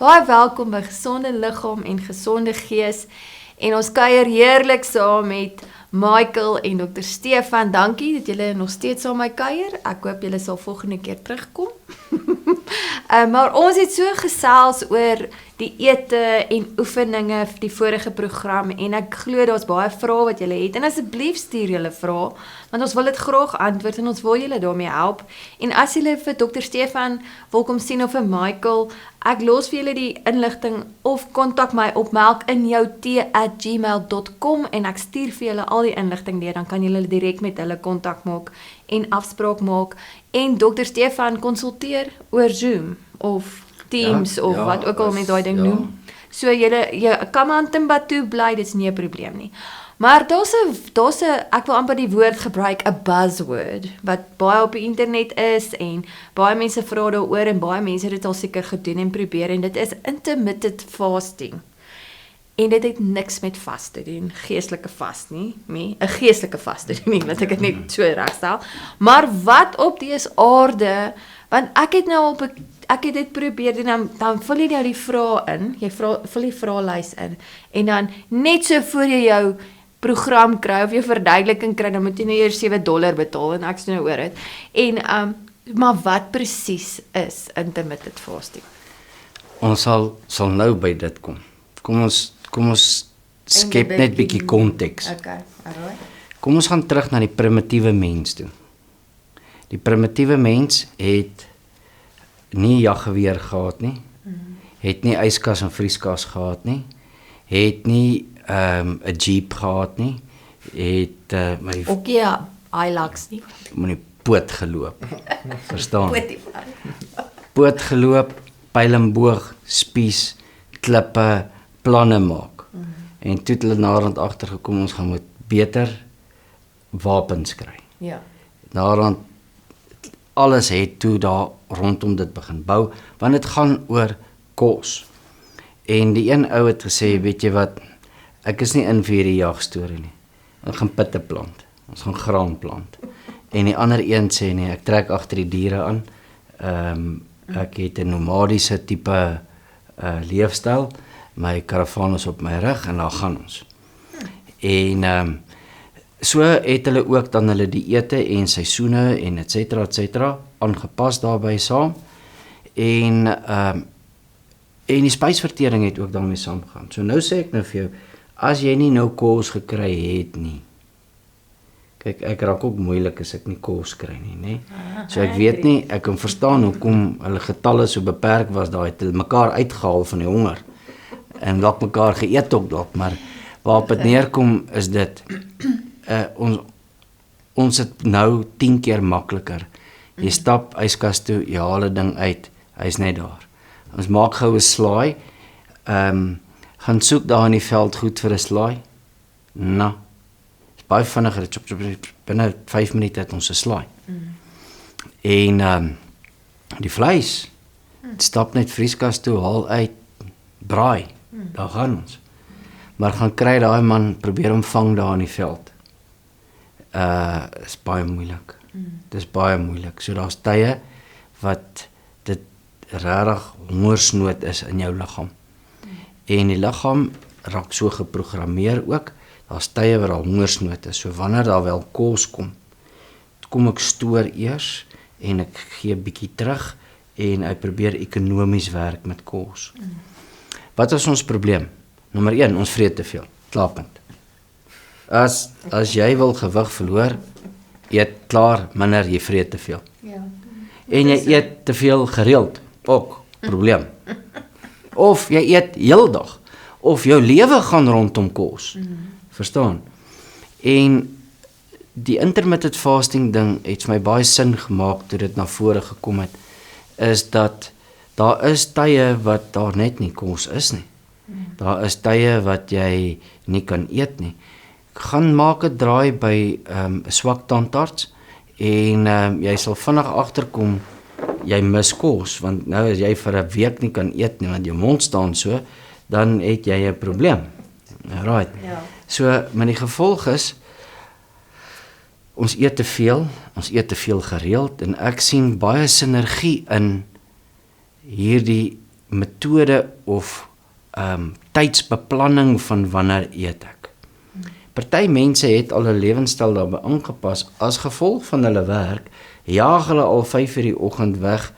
Baie welkom by Gesonde Liggaam en Gesonde Gees. En ons kuier heerlik saam met Michael en Dr. Stefan. Dankie dat julle nog steeds saam my kuier. Ek hoop julle sal volgende keer terugkom. Maar ons het so gesels oor die ete en oefeninge vir die vorige program en ek glo daar's baie vrae wat julle het en asseblief stuur julle vrae want ons wil dit graag antwoord en ons wil julle daarmee help. En as julle vir Dr. Stefan wil kom sien of vir Michael, ek los vir julle die inligting of kontak my op melkinjouthee@gmail.com en ek stuur vir julle al die inligting deur, dan kan julle direk met hulle kontak maak en afspraak maak en Dr. Stefan konsulteer oor Zoom of Teams of wat ook al met daai ding noem. So jy kan maar in Timbuktu bly, dit is nie 'n probleem nie. Maar daar's 'n ek wil amper die woord gebruik, 'n buzzword wat baie op die internet is en baie mense vra daaroor en baie mense het dit al seker gedoen en probeer en dit is intermittent fasting. En dit het niks met vas te doen, geestelike vas nie, 'n geestelike vas te doen nie, wat ek dit net so regstel. Maar wat op dese aarde, want ek het dit probeer doen, dan vul jy nou die vrae in, vul die vraelys in, en dan net so voor jy jou program kry, of jou verduideliking kry, dan moet jy nou eers $7 betaal, en ek sê nou oor het. En, maar wat presies is intermittent fasting? Ons sal nou by dit kom. Kom ons skep net bietjie konteks. Okay, alright. Kom ons gaan terug na die primitiewe mens toe. Die primitiewe mens het nie jaggeweer gehad nie, het nie yskas en vrieskas gehad nie, het nie 'n jeep gehad nie, het ook ja, Hilux nie. met die poot geloop. Verstaan? Poot geloop, pyl en boog, spies, klippe, planne maak. En toe het hulle naderhand agtergekom ons gaan moet beter wapens kry. Ja. Naderhand alles het toe daar rondom dit begin bou, want dit gaan oor kos. En die een ou het gesê, weet jy wat, ek is nie in vir hierdie jagstorie nie. Ons gaan pitte plant, ons gaan graan plant. En die ander een sê nee, ek trek agter die diere aan. Ek het 'n nomadiese tipe leefstyl. My karavaan is op my rug en daar gaan ons. En so het hulle ook dan hulle dieete en seisoene en et cetera aangepas daarbey saam. En die spysvertering het ook daarmee saamgegaan. So nou sê ek nou vir jou, as jy nie nou kos gekry het nie. Kyk, ek raak ook moeilik as ek nie kos kry nie, né? So ek weet nie, ek kan verstaan hoekom hulle getalle so beperk was daai, het hulle mekaar uitgehaal van die honger. En dalk mekaar geëet ook dalk, maar waarop dit neerkom is dit, ons het nou 10 keer makliker. Jy stap yskas toe, jy haal 'n ding uit, hy's net daar. Ons maak gou 'n slaai, gaan soek daar in die veld goed vir 'n slaai. Nou, is baie vinniger, binne 5 minute het ons 'n slaai. En die vleis, stap net vrieskas toe, haal uit, braai, daar gaan ons. Maar gaan kry daai man, probeer hom vang daar in die veld. Is baie moeilik. Dis baie moeilik. So daar's tye wat dit regtig hongersnood is in jou liggaam. En die liggaam raak so geprogrammeer ook. Daar's tye waar daar hongersnood is. So wanneer daar wel kos kom ek stoor eers en ek gee bietjie terug en ek probeer ekonomies werk met kos. Wat is ons probleem? Nommer 1, ons vreet te veel. Klaarpunt. As jy wil gewig verloor, eet klaar minder, jy vreet te veel. Ja. En jy eet te veel gereeld, ook probleem. Of jy eet heeldag, of jou lewe gaan rondom kos. Verstaan? En die intermittent fasting ding het my baie sin gemaak toe dit na vore gekom het, is dat daar is tye wat daar net nie kos is nie. Daar is tye wat jy nie kan eet nie. Gaan maak 'n draai by 'n swak tandarts en jy sal vinnig agterkom jy mis kos, want nou as jy vir 'n week nie kan eet nie, want jou mond staan so, dan het jy 'n probleem. Right. Ja. So, maar die gevolg is, ons eet te veel gereeld, en ek sien baie sinergie in hierdie metode of tydsbeplanning van wanneer eet ek. Party mense het al 'n lewenstyl daarbey aangepas as gevolg van hulle werk, jaag hulle al 5 uur die oggend weg,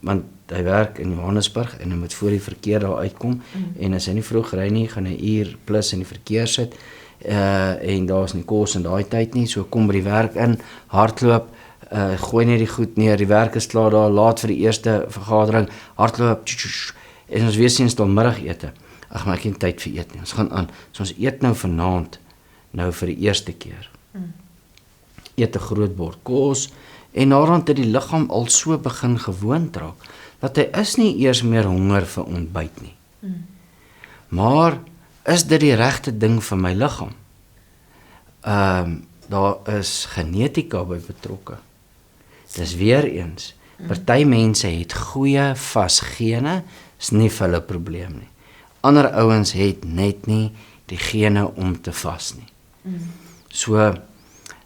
want hy werk in Johannesburg en hy moet voor die verkeer daar uitkom, en as hy nie vroeg ry nie, gaan hy uur plus in die verkeer sit, en daar is nie kos in daai tyd nie, so kom by die werk in, hardloop, gooi net die goed neer, die werk is klaar daar, laat vir die eerste vergadering, hardloop, en ons weet eens dan middagete. Ag, maar ek het nie tyd vir eet nie. Ons gaan aan. So ons eet nou vanaand, nou vir die eerste keer. Eet 'n groot bord kos, en naderhand het die liggaam al so begin gewoond raak, dat hy is nie eers meer honger vir ontbyt nie. Maar, is dit die regte ding vir my liggaam? Daar is genetika by betrokke. Dis weer eens, party mense het goeie vas gene, is nie vir hulle probleem nie. Ander ouens het net nie die gene om te vas nie. So,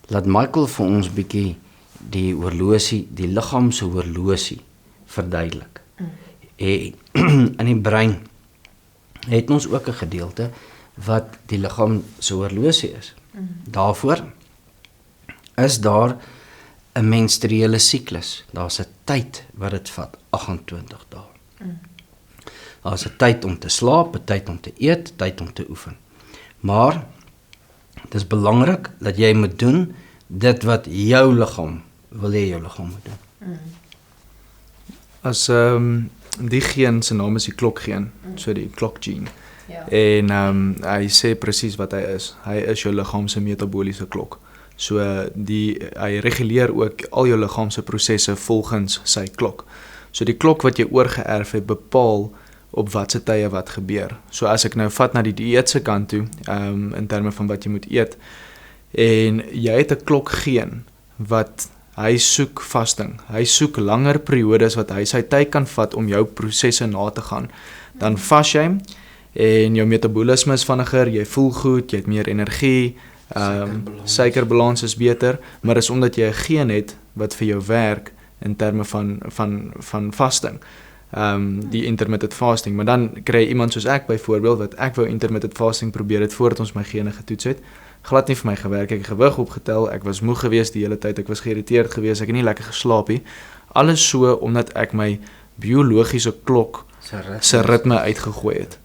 laat Michael vir ons bietjie die horlosie, die liggaam se horlosie verduidelik. In die brein het ons ook 'n gedeelte wat die liggaam se horlosie is. Daarvoor is daar 'n menstruele siklus. Daar's 'n tyd wat dit vat, 28 dae. Daar's 'n tyd om te slaap, 'n tyd om te eet, 'n tyd om te oefen. Maar dit is belangrik dat jy moet doen dit wat jou liggaam wil hê jou liggaam moet doen. As die geen se naam is die klokgeen, so die klokgene. Ja. En hy sê presies wat hy is. Hy is jou liggaam se metaboliese klok. So hy reguleer ook al jou liggaam se prosesse volgens sy klok. So die klok wat jy oorgeerf het bepaal op watse tye wat gebeur. So as ek nou vat na die dieet se kant toe, in terme van wat jy moet eet, en jy het 'n klokgeen wat hy soek vasting. Hy soek langer periodes wat hy sy tyd kan vat om jou prosesse na te gaan. Dan vas jy en jou metabolisme is vinniger, jy voel goed, jy het meer energie, suikerbalans is beter, maar is omdat jy 'n geen het wat vir jou werk in terme van vasting. Die intermittent fasting, maar dan kry iemand soos ek byvoorbeeld, wat ek wou intermittent fasting probeer het voordat ons my gene getoets het, glad nie vir my gewerk, ek het gewig opgetel, ek was moeg geweest die hele tyd, ek was geïrriteerd geweest, ek het nie lekker geslaap nie, alles so omdat ek my biologiese klok se ritme uitgegooi het,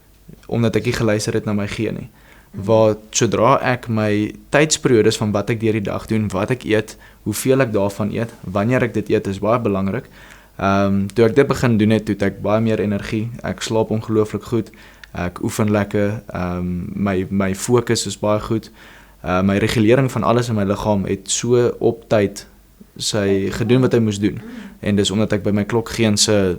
omdat ek nie geluister het na my gene nie. Waar sodra ek my tydsperiodes van wat ek deur die dag doen, wat ek eet, hoeveel ek daarvan eet, wanneer ek dit eet, is baie belangrik. Toe ek dit begin doen het, toe het ek baie meer energie, ek slaap ongelooflik goed, ek oefen lekker, my fokus is baie goed, my regulering van alles in my liggaam het so op tyd sy gedoen wat hy moes doen, en dis omdat ek by my klokgeen se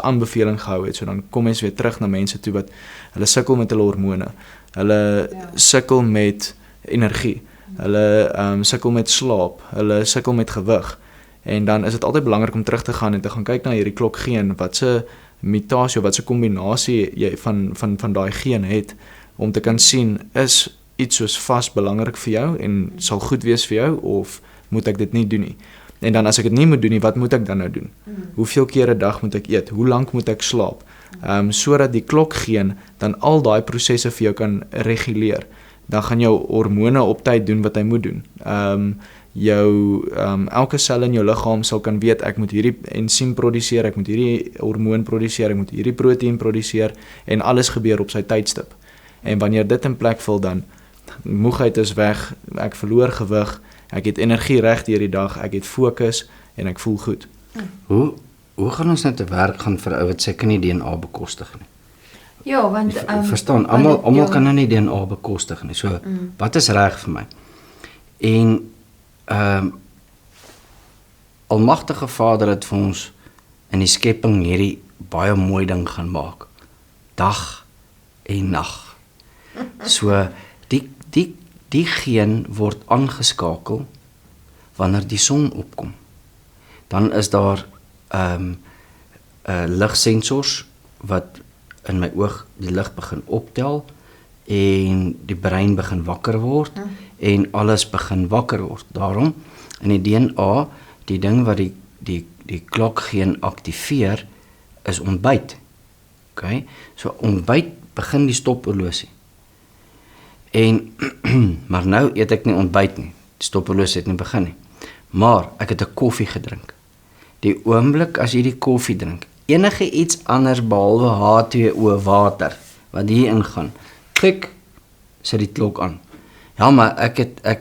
aanbeveling gehou het, so dan kom mens weer terug na mense toe wat, hulle sukkel met hulle hormone, hulle sukkel met energie, hulle sukkel met slaap, hulle sukkel met gewig, en dan is dit altyd belangrik om terug te gaan en te gaan kyk na hierdie klokgeen, wat se mutasie, wat se kombinasie jy van daai geen het, om te kan sien, is iets soos vas belangrik vir jou, en sal goed wees vir jou, of moet ek dit nie doen nie. En dan as ek dit nie moet doen nie, wat moet ek dan nou doen? Hoeveel keer 'n dag moet ek eet? Hoe lank moet ek slaap? Sodat die klokgeen dan al daai prosesse vir jou kan reguleer. Dan gaan jou hormone op tyd doen wat hy moet doen. Elke sel in jou liggaam sal kan weet, ek moet hierdie ensiem produseer, ek moet hierdie hormoon produseer, ek moet hierdie proteïen produseer, en alles gebeur op sy tydstip. En wanneer dit in plek val, dan moegheid is weg, ek verloor gewig, ek het energie reg deur die dag, ek het fokus en ek voel goed. Hoe gaan ons nou te werk gaan vir ou wat seker nie DNA bekostig nie? Ja, want verstaan, almal kan nou nie DNA bekostig nie. So, wat is reg vir my? En Almagtige Vader het vir ons in die skepping hierdie baie mooi ding gaan maak. Dag en nag. So die geen word aangeskakel wanneer die son opkom. Dan is daar ligsensors wat in my oog die lig begin optel en die brein begin wakker word en alles begin wakker word. Daarom in die DNA, die ding wat die klokgeen aktiveer, is ontbyt. Okay? So ontbyt begin die stophorlosie. En maar nou eet ek nie ontbyt nie. Die stophorlosie het nie begin nie. Maar ek het 'n koffie gedrink. Die oomblik as jy die koffie drink, enige iets anders behalwe H2O water wat hier ingaan, klik, sit die klok aan. Ja, maar ek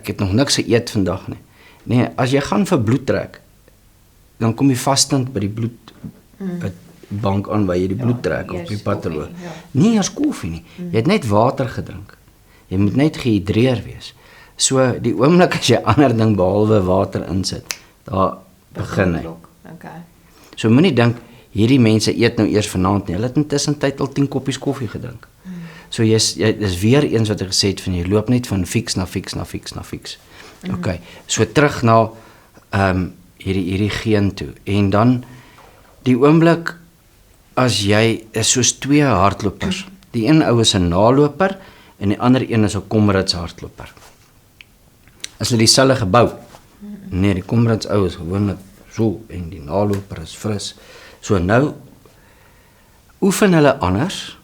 het nog niks geëet vandag nie. Nee, as jy gaan vir bloed trek, dan kom jy vasstand by die bloedbank aan waar jy die bloed trek of die patoloog. Nie eers koffie nie. Jy het net water gedrink. Jy moet net gehidreer wees. So die oomblik as jy ander ding behalwe water insit, daar begin hy. Okay. So moenie dink hierdie mense eet nou eers vanaand nie. Hulle het intussen tyd al 10 koppies koffie gedrink. So dis weer eens wat ek gesê het van jy loop net van fiks na fiks na fiks na fiks. Okay. So terug na hierdie geen toe. En dan die oomblik as jy is soos 2 hardlopers. Die een ou is 'n naloper en die ander een is 'n Comrades hardloper. As hulle dieselfde gebou. Nee, die Comrades ou is gewoonlik so en die naloper is fris. So nou oefen hulle anders.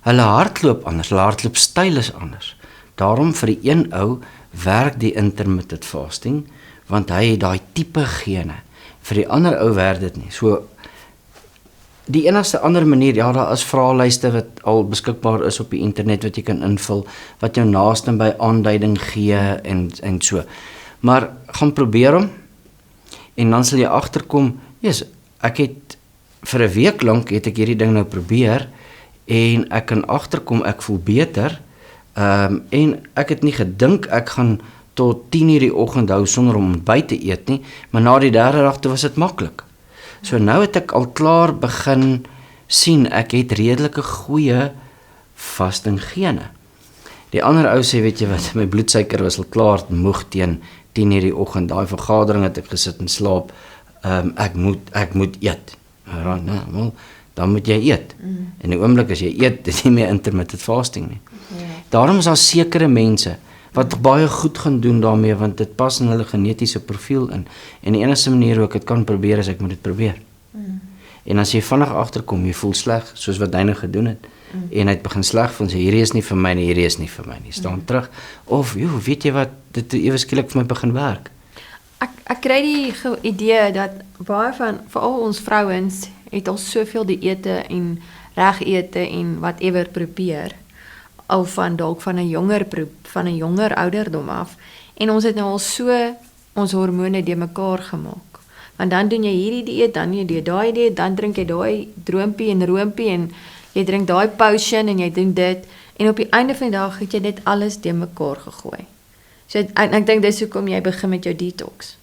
Hulle hardloop anders, hulle hardloopstyl is anders. Daarom vir die een ou werk die intermittent fasting want hy het daai tipe gene. Vir die ander ou werk dit nie. So die enigste ander manier, ja, daar is vraelyste wat al beskikbaar is op die internet wat jy kan invul, wat jou naaste by aanduiding gee en so. Maar gaan probeer hom en dan sal jy agterkom, ek het vir 'n week lank het ek hierdie ding nou probeer en ek kan agterkom ek voel beter. En ek het nie gedink ek gaan tot 10:00 die oggend hou sonder om ontbyt te eet nie, maar na die 3de dag toe was dit maklik. So nou het ek al klaar begin sien ek het redelike goeie vasting gene. Die ander ou sê, weet jy wat, my bloedsuiker was al klaar moeg teen 10:00 die oggend. Daai vergadering het ek gesit en slaap. Ek moet eet. Dan moet jy eet. En die oomblik as jy eet, is nie meer intermittent fasting nie. Daarom is daar sekere mense wat baie goed gaan doen daarmee, want dit pas in hulle genetiese profiel in. En die enigste manier hoe ek dit kan probeer is ek moet dit probeer. En as jy vinnig agterkom, jy voel sleg, soos wat hy nou gedoen het, en hy het begin sleg van sê, hierdie is nie vir my nie, hierdie is nie vir my nie, staan terug, of, weet jy wat, dit het ewe skielik vir my begin werk. Ek kry die idee dat baie van, veral ons vrouens, het al soveel dieete en regete en whatever probeer, al van dalk van 'n jonger ouderdom af, en ons het nou al so ons hormone de mekaar gemaak. Want dan doen jy hierdie dieet, dan jy daai dieet, dan drink jy daai droompie en roompie en jy drink daai potion en jy doen dit en op die einde van die dag het jy dit alles de mekaar gegooi. So ek dink dis hoekom jy begin met jou detox.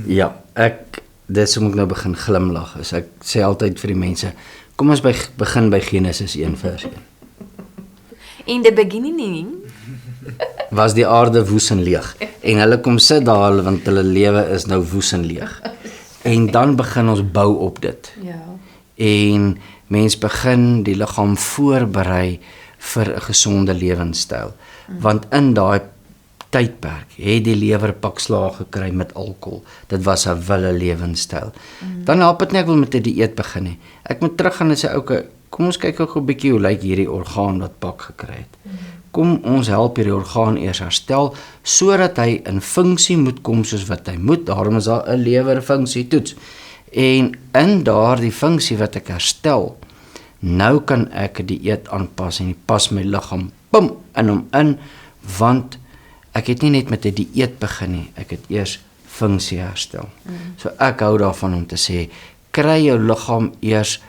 Ja, dis hoe ek nou begin glimlag. So ek sê altyd vir die mense, kom ons begin by Genesis 1:1. In the beginning was die aarde woes en leeg. En hulle kom sit daar want hulle lewe is nou woes en leeg. En dan begin ons bou op dit. Ja. En mens begin die liggaam voorberei vir 'n gesonde lewenstyl. Want in daai tydperk het die lewer pak slaag gekry met alkohol. Dit was 'n wille lewenstyl. Dan help dit nie ek wil met 'n dieet begin nie. Ek moet teruggaan en sê, okay, kom ons kyk gou 'n bietjie hoe lyk hierdie orgaan wat pak gekry het. Kom ons help hierdie orgaan eers herstel sodat hy in funksie moet kom soos wat hy moet. Daarom is daar 'n lewerfunksietoets. En in daardie funksie wat ek herstel, nou kan ek 'n dieet aanpas en pas my liggaam in hom in, want ek het nie net met 'n dieet begin nie, ek het eers funksie herstel. So ek hou daarvan om te sê, kry jou liggaam eers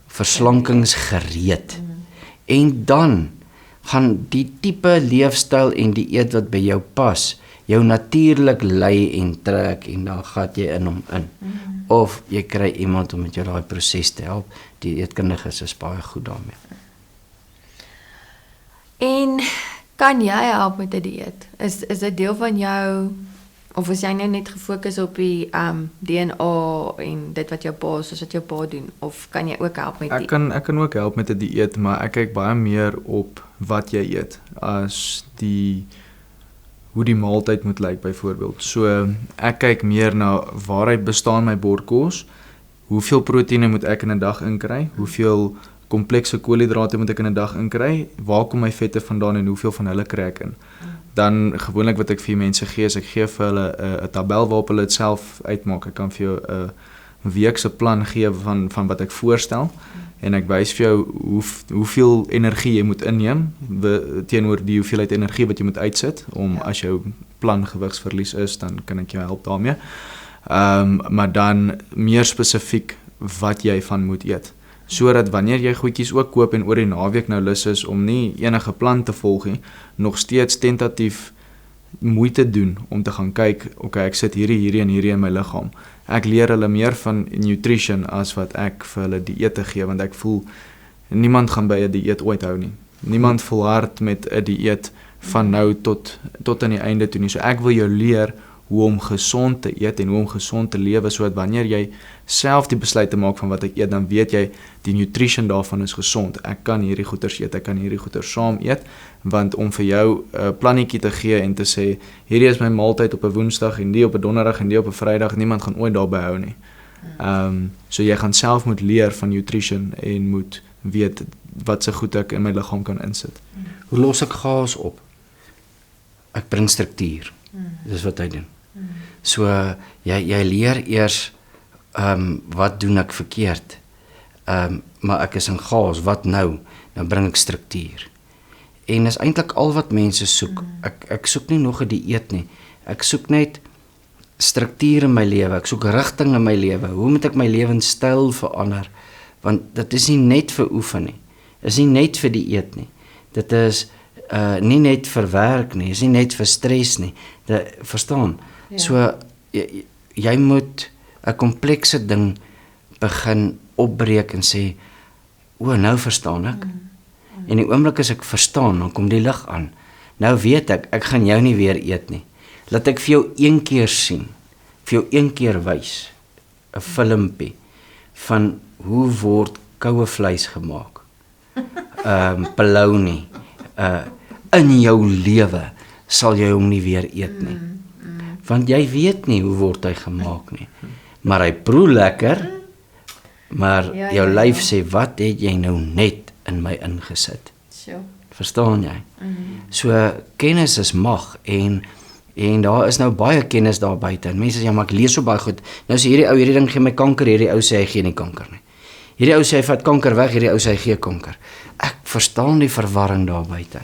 verslankingsgereed. En dan gaan die tipe leefstyl en dieet wat by jou pas, jou natuurlik lei en trek en dan gaan jy in hom in. Of jy kry iemand om met jou daai proses te help. Die dieetkundiges is baie goed daarmee. En kan jy help met 'n dieet? Is dit deel van jou, of is jy nou net gefokus op die DNA en dit wat jou pa, soos wat jou pa doen, of kan jy ook help met Ek kan ook help met 'n dieet, maar ek kyk baie meer op wat jy eet as hoe die maaltyd moet lyk byvoorbeeld. So ek kyk meer na waaruit bestaan my bordkos, hoeveel proteïene moet ek in 'n dag inkry, hoeveel komplekse koolhidrate moet ek in 'n dag inkry, waar kom my vette vandaan en hoeveel van hulle kry ek in. Dan gewoonlik wat ek vir mense gee, is ek gee vir hulle 'n tabel waarop hulle dit self uitmaak. Ek kan vir jou 'n week se plan gee van wat ek voorstel en ek wys vir jou hoeveel energie jy moet inneem teenoor die hoeveelheid energie wat jy moet uitsit om as jou plan gewigsverlies is, dan kan ek jou help daarmee. Maar dan meer spesifiek wat jy van moet eet. Sodat wanneer jy goedjies ook koop en oor die naweek nou lus is om nie enige plan te volg nie, nog steeds tentatief moeite doen om te gaan kyk, okay, ek sit hierdie en hierdie in my liggaam. Ek leer hulle meer van nutrition as wat ek vir hulle dieete gee, want ek voel niemand gaan by 'n dieet ooit hou nie. Niemand volhard met 'n dieet van nou tot aan die einde toe nie. So ek wil jou leer hoe om gesond te eet en hoe om gesond te lewe, sodat wanneer jy self die besluit te maak van wat ek eet, dan weet jy die nutrition daarvan is gesond. Ek kan hierdie goeders eet, ek kan hierdie goeders saam eet, want om vir jou 'n plannetjie te gee en te sê, hierdie is my maaltyd op 'n Woensdag en die op 'n Donderdag en die op 'n Vrydag, niemand gaan ooit daarby hou nie. So jy gaan self moet leer van nutrition en moet weet wat se goed ek in my liggaam kan insit. Hoe los ek chaos op? Ek bring struktuur. Dis wat hy doen. So jy leer eers wat doen ek verkeerd? Maar ek is in chaos, wat nou? Nou bring ek struktuur. En is eintlik al wat mense soek. Ek soek nie nog 'n dieet nie. Ek soek net struktuur in my lewe. Ek soek rigting in my lewe. Hoe moet ek my lewenstyl verander? Want dit is nie net vir oefen nie. Is nie net vir dieet nie. Dit is nie net vir werk nie, is nie net vir stres nie. Verstaan? Ja. So jy moet 'n komplekse ding begin opbreek en sê, o, nou verstaan ek. En die oomblik as ek verstaan, dan kom die lig aan. Nou weet ek gaan jou nie weer eet nie. Laat ek vir jou een keer sien, vir jou een keer wys, 'n filmpie van hoe word koue vleis gemaak. Polony. In jou lewe sal jy hom nie weer eet nie. Want jy weet nie hoe word hy gemaak nie. Maar hy proe lekker, maar jou lyf sê, wat het jy nou net in my ingesit? Sure. Verstaan jy? So kennis is mag en daar is nou baie kennis daar buite. En mense sê, ja, maar ek lees so baie goed. Nou sê hierdie ou, hierdie ding gee my kanker, hierdie ou sê hy gee nie kanker nie. Hierdie ou sê hy vat kanker weg, hierdie ou sê hy gee kanker. Ek verstaan die verwarring daar buite.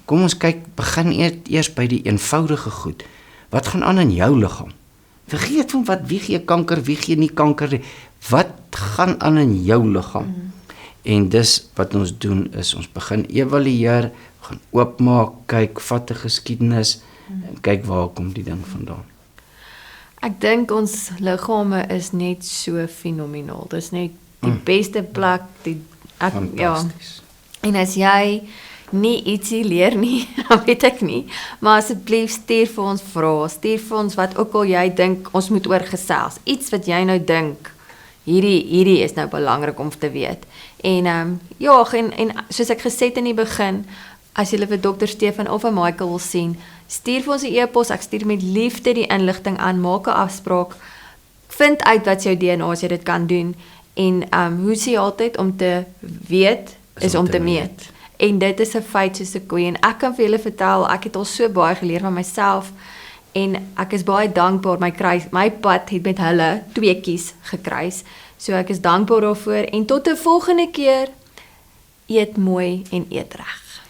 Kom ons kyk, begin eers by die eenvoudige goed. Wat gaan aan in jou liggaam? Vergeet van wie gee kanker, wie gee nie kanker nie. Wat gaan aan in jou liggaam? En dis wat ons doen is, ons begin evalueer, gaan oopmaak, kyk, vat 'n geskiedenis, en kyk waar kom die ding vandaan. Ek dink ons liggame is net so fenomenaal. Dis net die beste plek, Fantasties. En as jy nie ietsie leer nie, dan weet ek nie, maar asseblief stuur vir ons vrae, stuur vir ons wat ook al jy dink ons moet oor gesels. Iets wat jy nou dink, hierdie is nou belangrik om te weet. En en soos ek gesê het in die begin, as jy vir Dr. Stefan of vir Michael wil sien, stuur vir ons 'n e-pos, ek stuur met liefde die inligting aan, maak 'n afspraak, vind uit wat jou DNA as jy dit kan doen, en hoe sê jy altyd, om te weet, is om te meet. En dit is 'n feit soos 'n koei, en ek kan vir julle vertel, ek het al so baie geleer van myself, en ek is baie dankbaar, my pad het met hulle tweeetjies gekruis, so ek is dankbaar daarvoor, en tot 'n volgende keer, eet mooi en eet reg.